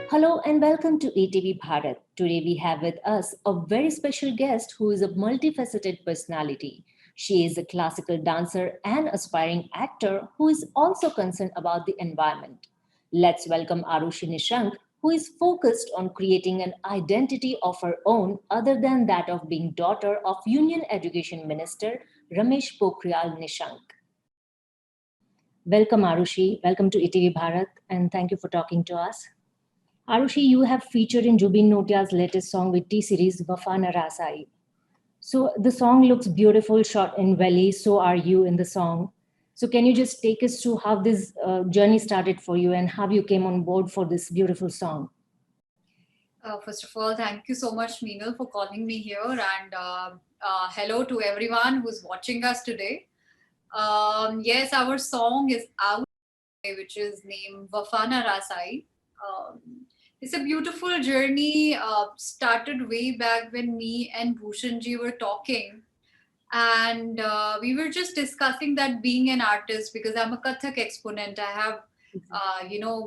Hello and welcome to ATV Bharat. Today we have with us a very special guest who is a multifaceted personality. She is a classical dancer and aspiring actor who is also concerned about the environment. Let's welcome Arushi Nishank, who is focused on creating an identity of her own other than that of being daughter of Union Education Minister Ramesh Pokhriyal Nishank. Welcome Arushi, welcome to ATV Bharat and thank you for talking to us. Arushi, you have featured in Jubin Notia's latest song with T series, Wafa Na Rasai. So the song looks beautiful, shot in Valley. So are you in the song. So can you just take us through how this journey started for you and how you came on board for this beautiful song? First of all, thank you so much, Meenal, for calling me here, and hello to everyone who's watching us today. Yes, our song is out, which is named Wafana Rasai. Um, it's a beautiful journey. Started way back when me and Bhushanji were talking, and we were just discussing that being an artist, because I'm a Kathak exponent. I have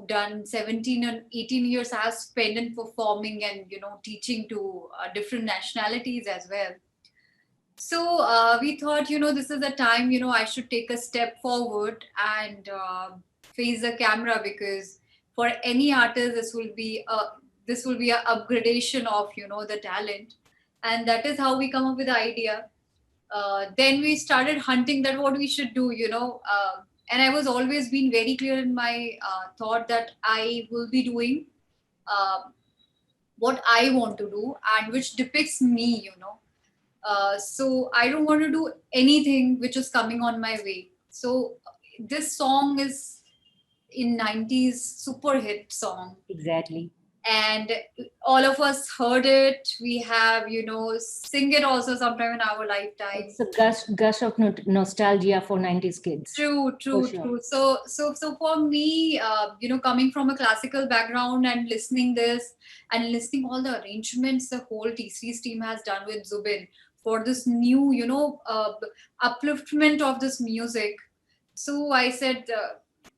done 17 and 18 years I have spent in performing and teaching to different nationalities as well. So we thought, this is the time, I should take a step forward and face the camera, because for any artist this will be a upgradation of the talent. And that is how we come up with the idea. Then we started hunting that what we should do, and I was always been very clear in my thought that I will be doing uh, what I want to do and which depicts me, so I don't want to do anything which is coming on my way. So this song is in 90s super hit song, Exactly. and all of us heard it. We have sing it also sometime in our lifetime. It's a gush of nostalgia for 90s kids. True, For true, sure. true. So for me, coming from a classical background and listening this and listening all the arrangements the whole T-Series team has done with Zubin for this new, upliftment of this music. So I said,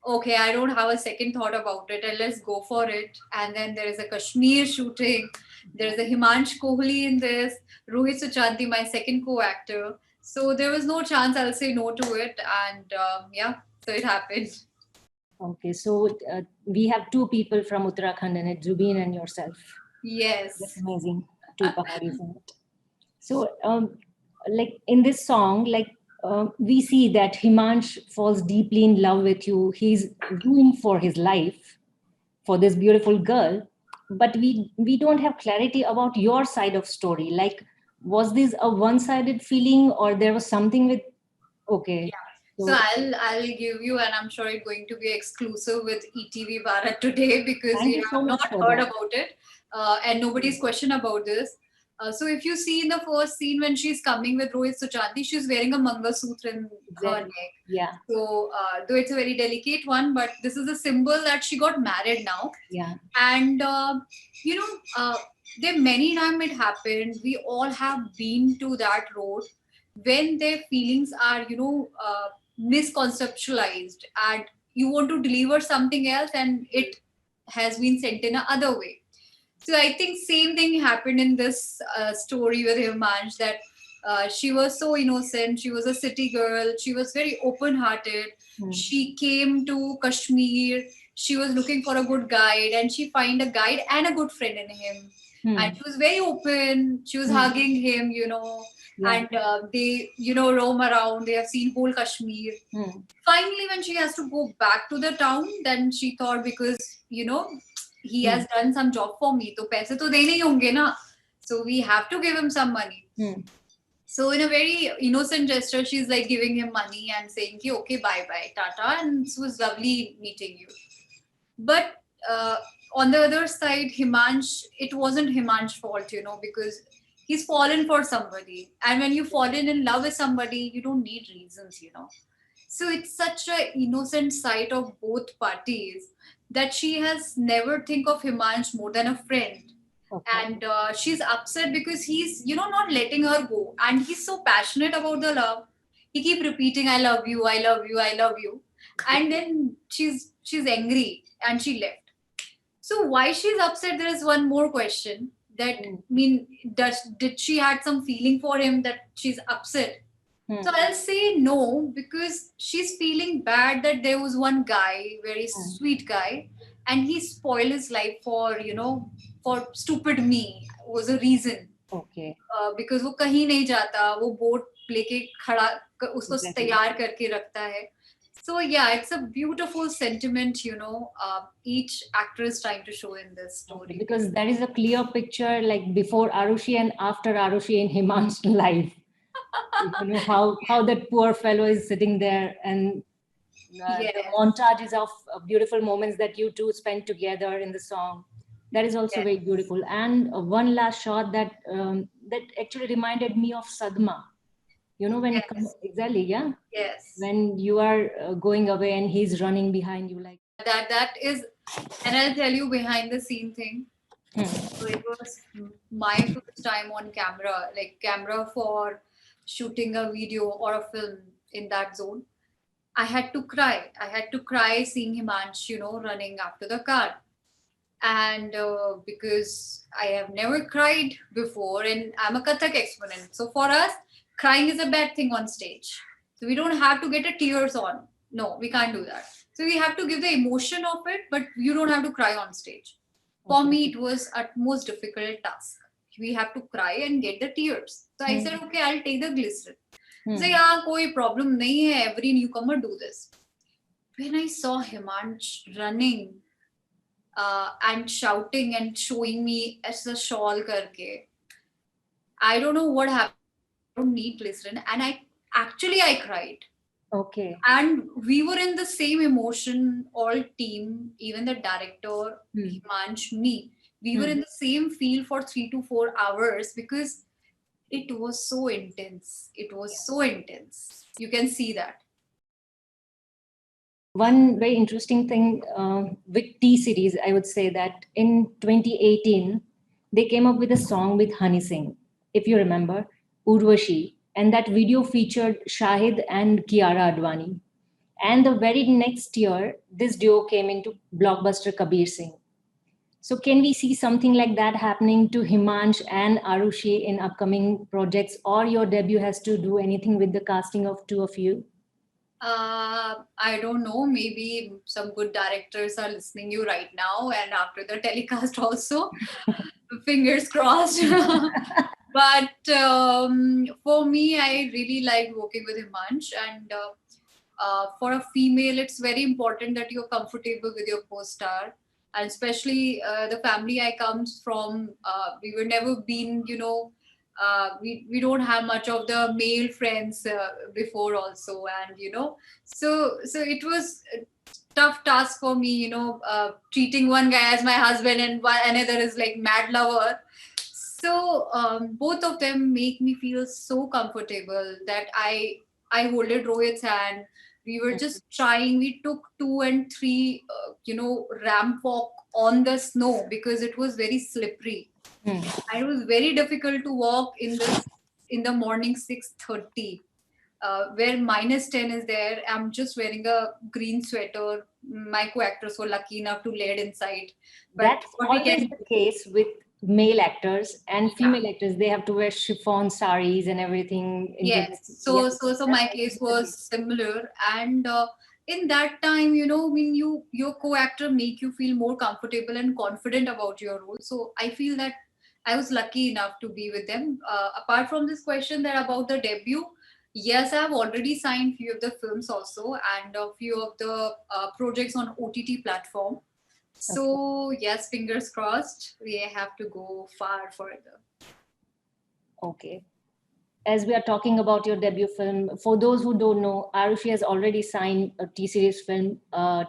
okay, I don't have a second thought about it, and let's go for it. And then there is a Kashmir shooting. There is a Himansh Kohli in this, Rohit Suchanti, my second co-actor. So there was no chance I'll say no to it, and yeah, so it happened. Okay, so we have two people from Uttarakhand and it's Zubeen and yourself. That's Yes. amazing. Two Paharis in it. So, like in this song, we see that Himansh falls deeply in love with you. He's doing for his life for this beautiful girl, but we don't have clarity about your side of story. Like, was this a one-sided feeling, or there was something with? Okay, Yeah. So so I'll give you, and I'm sure it's going to be exclusive with ETV Bharat today, because thank we you so have much not for heard that. about it, and nobody's questioned about this. So if you see in the first scene when she's coming with Rohit Suchanti, she's wearing a Mangal Sutra in her Exactly. neck. Yeah. So though it's a very delicate one, but this is a symbol that she got married now. Yeah. And you know, uh, there many times it happened. We all have been to that road when their feelings are misconceptualized, and you want to deliver something else and it has been sent in a other way. So I think same thing happened in this story with Himansh, that she was so innocent. She was a city girl. She was very open hearted. She came to Kashmir. She was looking for a good guide, and she find a guide and a good friend in him. And she was very open. She was hugging him, Yeah. and they, roam around. They have seen whole Kashmir. Finally, when she has to go back to the town, then she thought, because he has done some job for me, तो पैसे तो देने ही होंगे ना, so we have to give him some money. So in a very innocent gesture, she's like giving him money and saying, ki, okay, bye bye, tata, and it was lovely meeting you. But on the other side, Himansh, it wasn't Himansh's fault, because he's fallen for somebody. And when you fallen in love with somebody, you don't need reasons. So it's such a innocent sight of both parties that she has never think of Himansh more than a friend. Okay. And she's upset because he's not letting her go, and he's so passionate about the love. He keep repeating, I love you, I love you, I love you. And then she's angry and she left. So why she's upset? There is one more question. That Hmm. did she had some feeling for him that she's upset? Hmm. So I'll say no, because she's feeling bad that there was one guy, very Hmm. sweet guy, and he spoiled his life for for stupid me was a reason. Okay, because वो कहीं नहीं जाता, वो boat लेके खड़ा उसको exactly. तैयार करके रखता है. So yeah, it's a beautiful sentiment, each actor is trying to show in this Okay, story. because there is a clear picture like before Arushi and after Arushi in Himansh's life. You know how that poor fellow is sitting there, and the Yes, montages of beautiful moments that you two spent together in the song. That is also yes, very beautiful. And one last shot that actually reminded me of Sadma. You know when yes, exactly, yeah, yes. when you are going away and he's running behind you like. That is, and I'll tell you behind the scene thing. Hmm. So it was my first time on camera, like camera for shooting a video or a film in that zone. I had to cry. I had to cry seeing Himansh, running after the car. And because I have never cried before, and I'm a Kathak exponent. So for us, crying is a bad thing on stage. So we don't have to get a tears on. No, we can't do that. So we have to give the emotion of it, but you don't have to cry on stage. For Okay. me, it was at most difficult task. We have to cry and get the tears. So I said, okay, I'll take the glycerin. So yeah, koi problem nahi hai. Every newcomer do this. When I saw Himansh running and shouting and showing me as a shawl karke, I don't know what happened. I don't need glycerin, and I cried. Okay. And we were in the same emotion, all team, even the director, Hmm. Himansh, me. We were Hmm. in the same field for 3 to 4 hours because it was so intense. It was so intense. You can see that. One very interesting thing with T series, I would say that in 2018, they came up with a song with Honey Singh, if you remember, Urvashi, and that video featured Shahid and Kiara Advani. And the very next year, this duo came into blockbuster Kabir Singh. So, can we see something like that happening to Himansh and Arushi in upcoming projects, or your debut has to do anything with the casting of two of you? I don't know. Maybe some good directors are listening you right now, and after the telecast also. Fingers crossed. But for me, I really like working with Himansh, and for a female, it's very important that you're comfortable with your co-star, and especially the family I comes from. We were never been, we don't have much of the male friends before also, and so it was a tough task for me, treating one guy as my husband and another is like mad lover. So both of them make me feel so comfortable that I holded Rohit's hand. We were just trying. We took 2 and 3, ramp walk on the snow because it was very slippery. Hmm. And it was very difficult to walk in the morning 6:30, where -10 is there. I'm just wearing a green sweater. My co-actors were lucky enough to lay it inside. But That's what we always can the do? case with male actors and Yeah. female actors. They have to wear chiffon saris and everything into Yes. the, yeah, So that's my always case the was case. similar, and in that time, when your co-actor make you feel more comfortable and confident about your role. So I feel that I was lucky enough to be with them. Apart from this question that about the debut, yes, I've already signed few of the films also, and a few of the projects on OTT platform. Okay. So yes, fingers crossed, we have to go far further. Okay. As we are talking about your debut film, for those who don't know, Arushi has already signed a T series film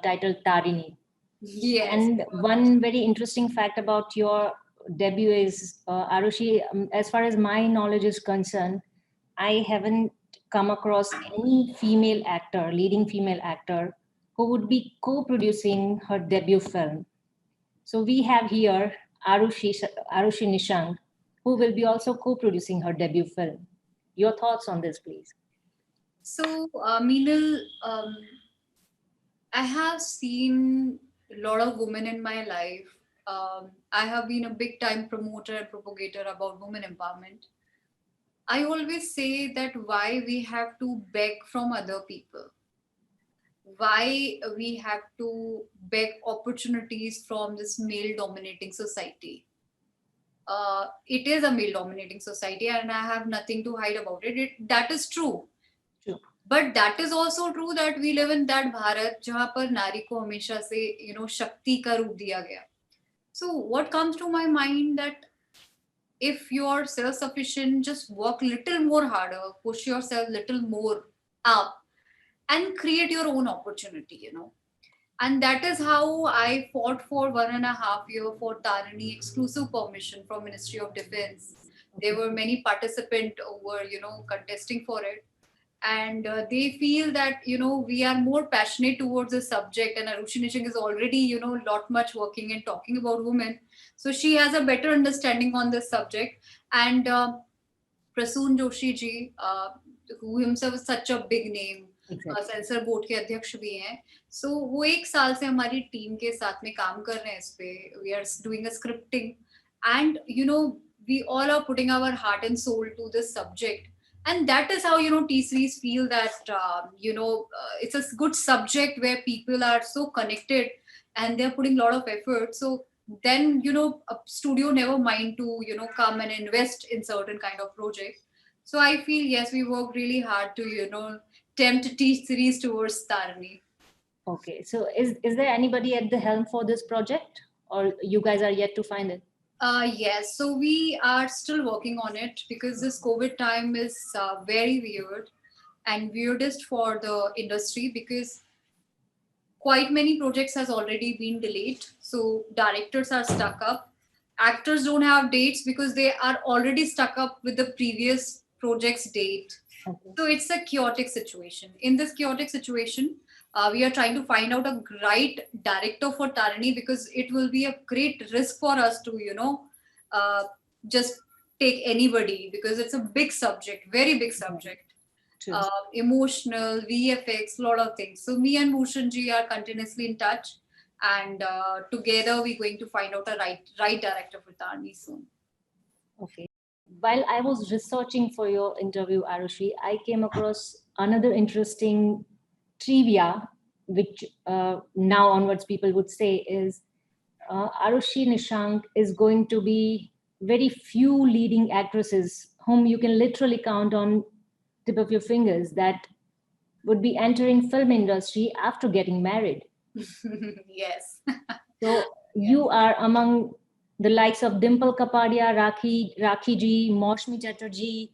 titled Tarini. Yes. And one very interesting fact about your debut is, Arushi, as far as my knowledge is concerned, I haven't come across any female actor, leading female actor, who would be co-producing her debut film. So we have here Arushi Nishant, who will be also co-producing her debut film. Your thoughts on this, please? So, Meenal, I have seen a lot of women in my life I have been a big time promoter and propagator about women empowerment. I always say that why we have to beg from other people, why we have to beg opportunities from this male dominating society. It is a male dominating society, and I have nothing to hide about it. That is true. True. But that is also true that we live in that Bharat जहाँ पर नारी को हमेशा से शक्ति का रूप दिया गया. So what comes to my mind that if you're self-sufficient, just work little more harder, push yourself little more up, and create your own opportunity. And that is how I fought for 1.5 years for Tarani exclusive permission from Ministry of Defense. There were many participants who were, contesting for it. And they feel that, we are more passionate towards the subject. And Arushi Nishink is already, lot much working and talking about women. So she has a better understanding on this subject. And Prasoon Joshi ji, who himself is such a big name, sensor board के अध्यक्ष भी हैं. सो वो 1 साल से हमारी team के साथ में काम कर रहे हैं इस पे. We are doing a scripting and we all are putting our heart and soul to this subject, and that is how T-Series feel that it's a good subject where people are so connected and they're putting a lot of effort. So then a studio never mind to come and invest in certain kind of project. So I feel yes, we work really hard to tempt T-Series towards Tarani. Okay, so is there anybody at the helm for this project, or you guys are yet to find it? Yes, so we are still working on it because this COVID time is very weird and weirdest for the industry because quite many projects has already been delayed. So directors are stuck up. Actors don't have dates because they are already stuck up with the previous project's date. Okay. So it's a chaotic situation. In this chaotic situation, we are trying to find out a right director for Tarani because it will be a great risk for us to, just take anybody because it's a big subject, very big subject. Emotional, VFX, lot of things. So me and Bhushan ji are continuously in touch, and together we're going to find out a right director for Tarani soon. Okay. While I was researching for your interview, Arushi, I came across another interesting trivia, which now onwards people would say is Arushi Nishank is going to be very few leading actresses whom you can literally count on tip of your fingers that would be entering film industry after getting married. Yes. So you are among the likes of Dimple Kapadia, Rakhi ji, Maushmi Chatterjee,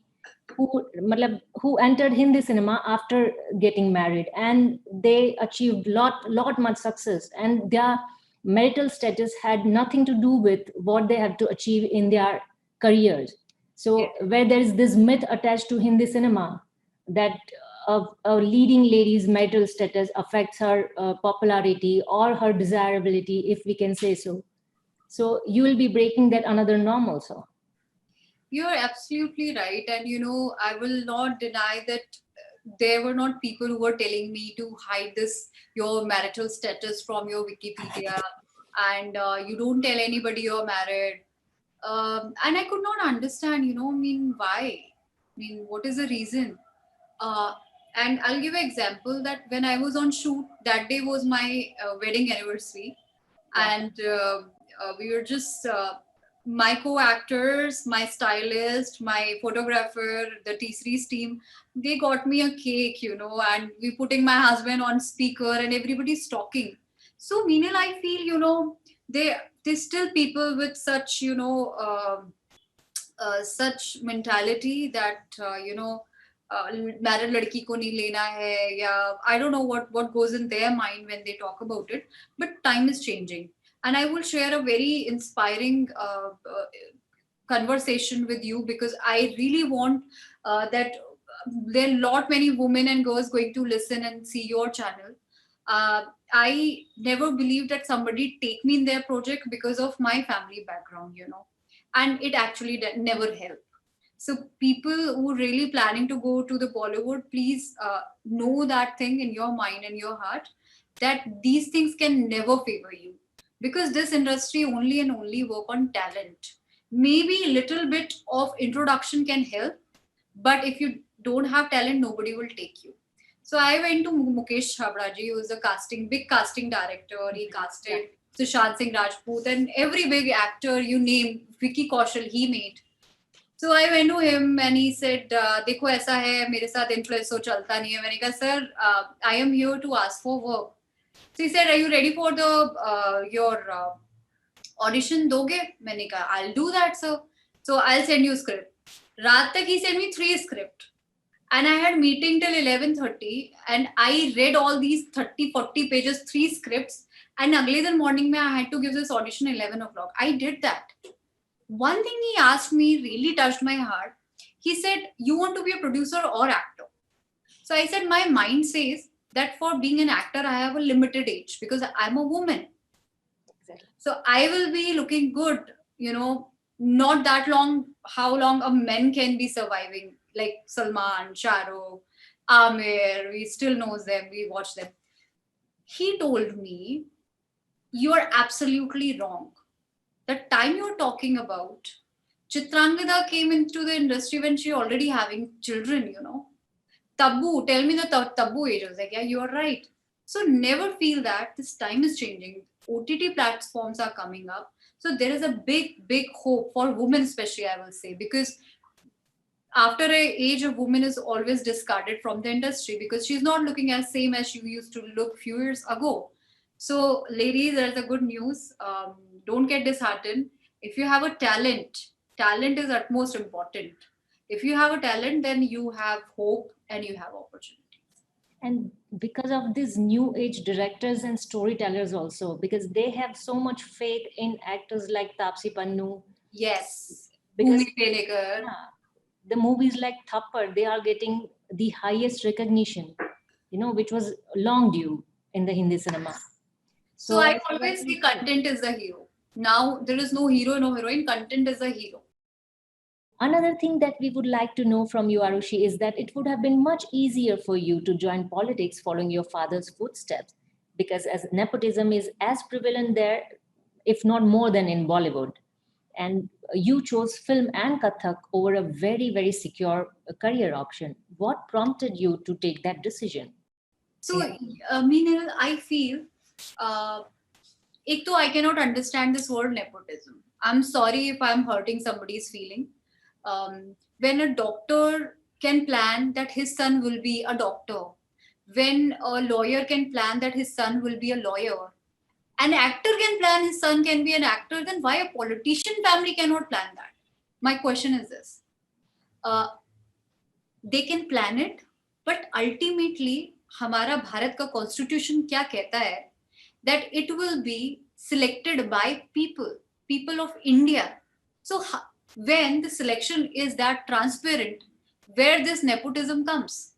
who entered Hindi cinema after getting married, and they achieved lot much success, and their marital status had nothing to do with what they have to achieve in their careers. So where there is this myth attached to Hindi cinema that a leading lady's marital status affects her popularity or her desirability, if we can say so. So you will be breaking that another norm also. You're absolutely right. And, I will not deny that there were not people who were telling me to hide your marital status from your Wikipedia and you don't tell anybody you're married. And I could not understand, why? What is the reason? And I'll give an example that when I was on shoot, that day was my wedding anniversary. And we were just my co-actors, my stylist, my photographer, the T-Series team, they got me a cake, and we putting my husband on speaker and everybody's talking. So Meenal, I feel, there's still people with such, such mentality that, married ladki ko nahi lena hai, yeah, I don't know what goes in their mind when they talk about it, but time is changing. And I will share a very inspiring conversation with you because I really want that there are lot many women and girls going to listen and see your channel. I never believed that somebody take me in their project because of my family background, and it actually never helped. So people who are really planning to go to the Bollywood, please know that thing in your mind and your heart that these things can never favor you. because this industry only and only work on talent. Maybe a little bit of introduction can help, but if you don't have talent, nobody will take you. So I went to Mukesh Chhabra ji, who is a big casting director. He casted Sushant Singh Rajput and every big actor you name, Vicky Kaushal, he made. So I went to him and he said, देखो ऐसा है मेरे साथ influence हो चलता नहीं है. मैंने कहा sir, I am here to ask for work. So he said, are you ready for the your audition दोगे? मैंने कहा I'll do that sir. So I'll send you script. रात तक he sent me 3 script. And I had meeting till 11:30 and I read all these 30-40 pages, 3 scripts. And अगले दिन morning में I had to give this audition 11 o'clock. I did that. One thing he asked me really touched my heart. He said, you want to be a producer or actor? So I said, my mind says that for being an actor, I have a limited age because I'm a woman. Exactly. So I will be looking good, not that long, how long a man can be surviving, like Salman, Shah Rukh, Amir, we still knows them, we watch them. He told me, you are absolutely wrong. The time you're talking about, Chitrangada came into the industry when she already having children, Tabu, tell me the tabu age. I was like, yeah, you are right. So never feel that this time is changing. OTT platforms are coming up. So there is a big, big hope for women, especially, I will say, because after an age, a woman is always discarded from the industry because she's not looking as same as she used to look few years ago. So ladies, there's a good news. Don't get disheartened. If you have a talent is utmost important. If you have a talent, then you have hope and you have opportunity. And because of these new age directors and storytellers also, because they have so much faith in actors like Taapsee Pannu. Yes. Because Bhumi Pelekar. The movies like Thappad, they are getting the highest recognition, which was long due in the Hindi cinema. So I always say content is the hero. Now there is no hero, no heroine. Content is the hero. Another thing that we would like to know from you, Arushi, is that it would have been much easier for you to join politics following your father's footsteps, because as nepotism is as prevalent there, if not more than in Bollywood. And you chose film and Kathak over a very, very secure career option. What prompted you to take that decision? So, Meenal, I feel, I cannot understand this word nepotism. I'm sorry if I'm hurting somebody's feeling. When a doctor can plan that his son will be a doctor, when a lawyer can plan that his son will be a lawyer, an actor can plan his son can be an actor, then why a politician family cannot plan that? My question is this. They can plan it, but ultimately, हमारा भारत का constitution क्या कहता है? That it will be selected by people of India. So when the selection is that transparent, where this nepotism comes?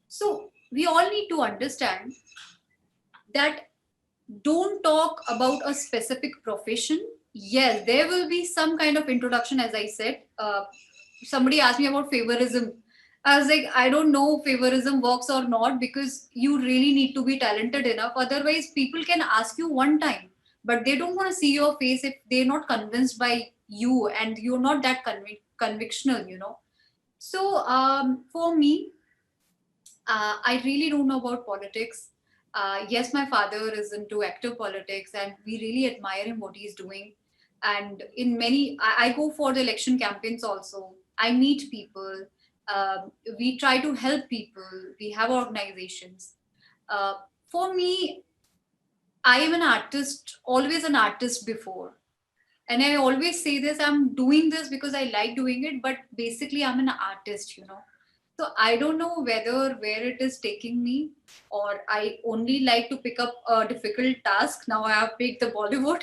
So we all need to understand that don't talk about a specific profession. Yes, there will be some kind of introduction, as I said. Somebody asked me about favorism. I was like, I don't know favorism works or not, because you really need to be talented enough. Otherwise, people can ask you one time, but they don't want to see your face if they're not convinced by you and you're not that convictional. So for me, I really don't know about politics. Yes, my father is into active politics and we really admire him, what he's doing. And in many, I go for the election campaigns also. I meet people. We try to help people. We have organizations. For me, I am an artist, always an artist before. And I always say this, I'm doing this because I like doing it, but basically I'm an artist. So I don't know where it is taking me, or I only like to pick up a difficult task. Now I have picked the Bollywood.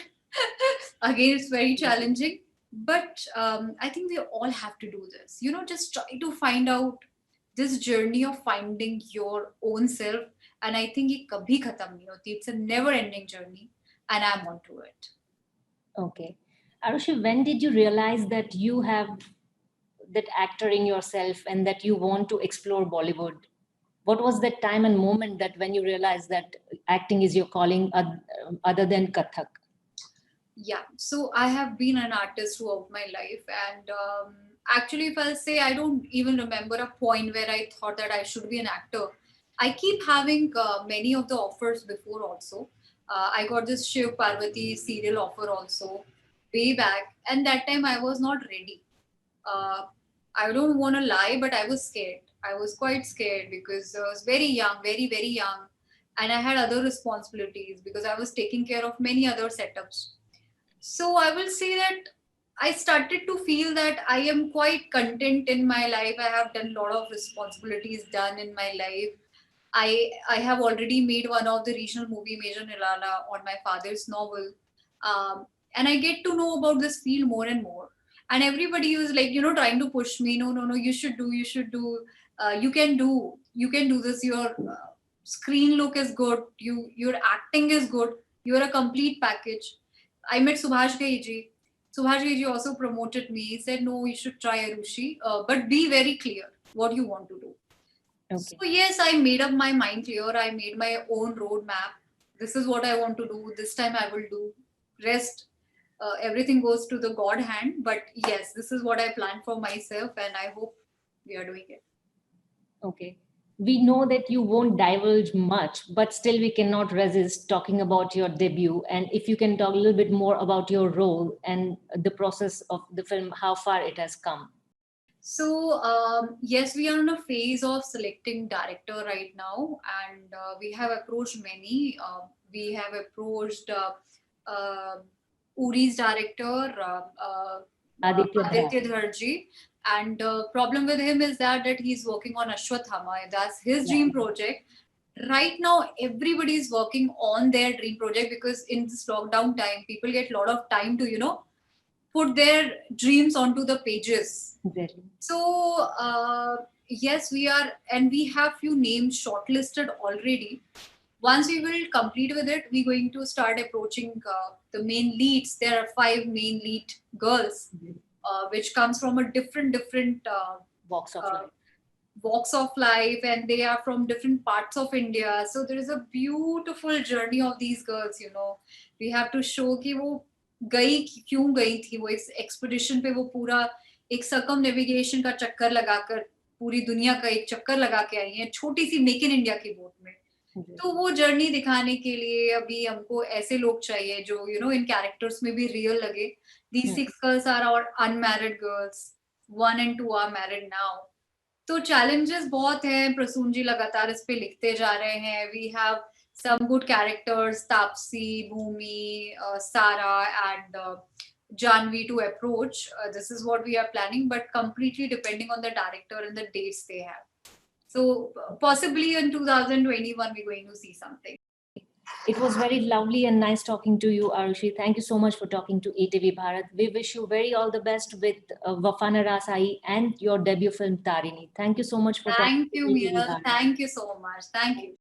Again, it's very challenging. But I think we all have to do this. Just try to find out this journey of finding your own self. And I think it kabhi khatam nahi hoti. It's a never-ending journey, and I'm onto it. Okay. Arushi, when did you realize that you have that actor in yourself and that you want to explore Bollywood? What was that time and moment that when you realized that acting is your calling other than Kathak? Yeah, so I have been an artist throughout my life, and actually, if I'll say, I don't even remember a point where I thought that I should be an actor. I keep having many of the offers before also. I got this Shiv Parvati serial offer also way back, and that time I was not ready. uh, I don't want to lie, but I was scared. I was quite scared because I was very young, very, very young. And I had other responsibilities because I was taking care of many other setups. So I will say that I started to feel that I am quite content in my life. I have done a lot of responsibilities done in my life. I have already made one of the regional movie Major Nilala on my father's novel, and I get to know about this field more and more. And everybody was like, trying to push me. No, no, no. You should do. You can do this. Your screen look is good. Your acting is good. You are a complete package. I met Subhash Gaiji. Subhash Gaiji also promoted me. He said, no, you should try Arushi, but be very clear what you want to do. So Okay. yes, I made up my mind clear. I made my own roadmap. This is what I want to do. This time I will do. Rest, everything goes to the God hand. But yes, this is what I planned for myself, and I hope we are doing it. Okay. We know that you won't divulge much, but still we cannot resist talking about your debut. And if you can talk a little bit more about your role and the process of the film, how far it has come. So yes, we are in a phase of selecting director right now, and we have approached many. We have approached uh, Uri's director, Aditya Dhar. Aditya Dharji, and problem with him is that he's working on Ashwathama. That's his Yeah. dream project. Right now, everybody is working on their dream project because in this lockdown time, people get a lot of time to put their dreams onto the pages. Exactly. So yes, we are, and we have few names shortlisted already. Once we will complete with it, we're going to start approaching the main leads. There are 5 main lead girls, which comes from a different Walks of uh, life. walks of life, and they are from different parts of India. So there is a beautiful journey of these girls. We have to show कि वो गई क्यों गई थी, वो इस expedition पे वो पूरा एक सकम नेविगेशन का चक्कर लगाकर पूरी दुनिया का एक चक्कर लगा के आई है छोटी सी मेक इन इंडिया की बोट में. तो वो जर्नी दिखाने के लिए अभी हमको ऐसे लोग चाहिए जो इन कैरेक्टर्स में भी रियल लगे. These 6 girls are our unmarried girls. 1 and 2 are married now. तो चैलेंजेस बहुत हैं. प्रसून जी लगातार इस पे लिखते जा रहे हैं. We have some good characters, Tapsi, Bhumi, Sara, and Janvi to approach. This is what we are planning, but completely depending on the director and the dates they have. So possibly in 2021 we're going to see something. It was very lovely and nice talking to you, Arushi. Thank you so much for talking to ATV Bharat. We wish you very all the best with Wafana Rasai and your debut film Tarini. Thank you so much for talking Thank to you, ATV Meenal. Bharat. Thank you so much. Thank you.